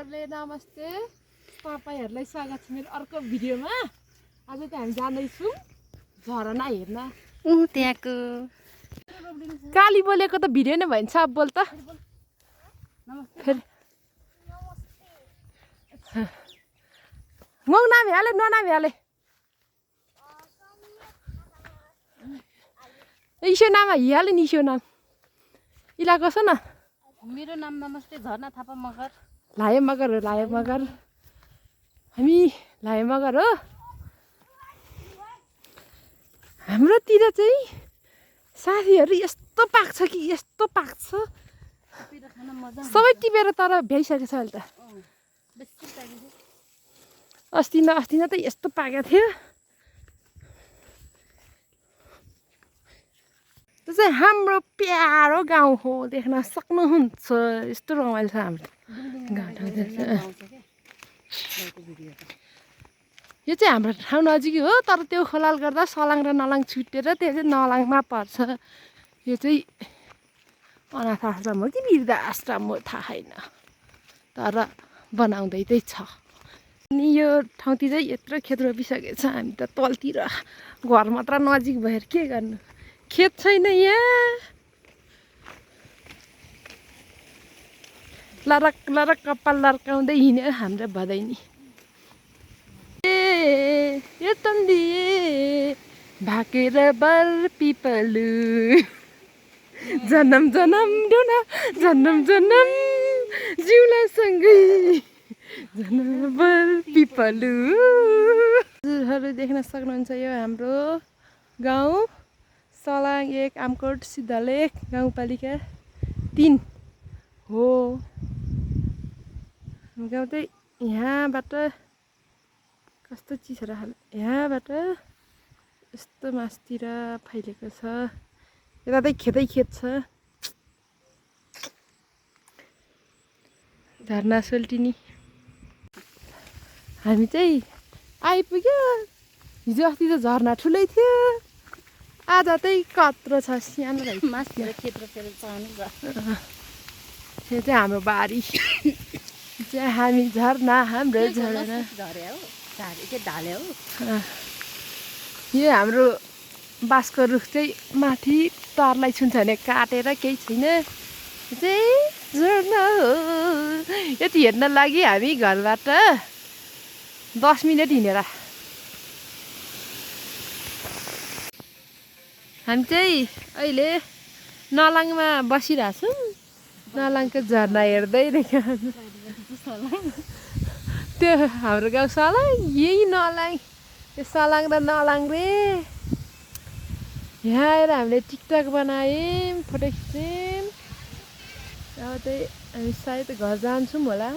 साथीहरुले नमस्ते तपाईहरुलाई स्वागत छ मेरो अर्को भिडियोमा। आज चाहिँ हामी जाँदैछौं झरना हेर्न। त्यहाँको काली बोलेको त भिडियो नै भन्छ। अब बोल त। फेरि ngông nam hả lên nó nam hả lên isho nam hả lên isho nam ila कसो न मेरो नाम नमस्ते झरना थापा मगर। लाए मगर हो हामी लाए मगर हो। हाम्रोतिर चाहिँ साथीहरु यस्तो पाक्छ कि यस्तो पाक्छ सबै टिपेर तर भ्याइसकेछ अहिले त। अस्ति न त यस्तो पाकेको थियो। त्यो चाहिँ हाम्रो प्यारो गाउँ हो, देख्न सक्नुहुन्छ। यस्तो रमाइलो छ हाम्रो गाउँ। यो चाहिँ हाम्रो ठाउँ नजिकै हो, तर त्यो खोलाले गर्दा सलाङ र नलाङ छुटेर त्यो चाहिँ नलाङमा पर्छ। यो चाहिँ अनाथ आश्रम हो कि वृद्ध आश्रम हो थाहा छैन, तर बनाउँदै चाहिँ छ। अनि यो ठाउँतिर चाहिँ यत्रो खेत रोपिसकेको छ। हामी त तलतिर घर मात्र नजिक भएर के गर्नु, खेत छैन यहाँ। लरक लरक कपाल लर्काउँदै हिँड्यो हाम्रो भदैनी। यो तन्दी भाकेर बर पिपलु जन्म जन्म डुना जन्म जन्म जिउलासँगै जन्म बर पिपलु। हजुरहरू देख्न सक्नुहुन्छ यो हाम्रो गाउँ सलाङ 1 आमकोट सिद्धलेख गाउँपालिका 3 हो। गाउँ चाहिँ यहाँबाट कस्तो चिसो र यहाँबाट यस्तो मासतिर फैलेको छ। यता चाहिँ खेत छ। झरना सोल्टिनी हामी चाहिँ आइपुग्यो। हिजो अस्ति त झरना ठुलै थियो, आज चाहिँ कत्रो छ, सानो रहेछ। मासतिर खेत रोपेर चढ्नु छ। यो चाहिँ हाम्रो बारी चाहिँ हामी झरना हाम्रो झरना झर्या हो, के ढाल्यो हो। यो हाम्रो बाँसको रुख चाहिँ माथि तरलाई छुन्छ भने काटेर केही छैन। यो चाहिँ झरना हो। यति हेर्न लागि हामी घरबाट 10 मिनट हिँडेर। हामी चाहिँ अहिले नलाङमा बसिरहेछौँ। नलाङको झरना हेर्दै त्यो हाम्रो गाउँ सलाङ, यही नलाङ। यो सलाङ र नलाङ रे। यहाँ आएर हामीले टिकटक बनायौँ, फोटो खिच्यौँ। अब चाहिँ हामी सायद घर जान्छौँ होला।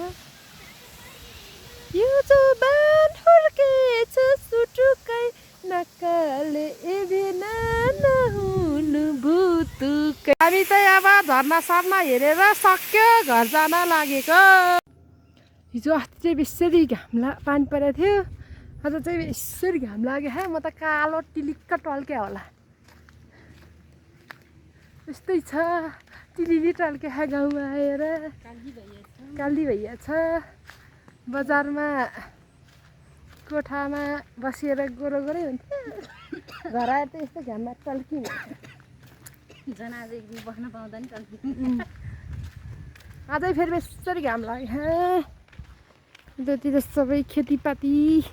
यो जवान हुर्केछ सुटुकै नक्काले एभेना नहुनु भुतुकै। हामी चाहिँ अब झरना सर्ना हेरेर सक्यो, घर जान लागेको। हिजो अस्ति चाहिँ बेसरी पानी परेको थियो, आज चाहिँ बेसरी घाम लाग्यो। है म त कालो टिलिक्क टल्क्या होला। यस्तै छ, टिलिली टल्क्या गाउँमा आएर काली भैया छ। बजारमा कोठामा बसेर गोरो गोरै हुन्थ्यो, घर आएर त यस्तो घाममा टल्किन्छ। झन् आज एक दिन बस्न पाउँदा नि अझै फेरि बेसरी घाम लाग्यो। यतातिर सबै खेतीपाती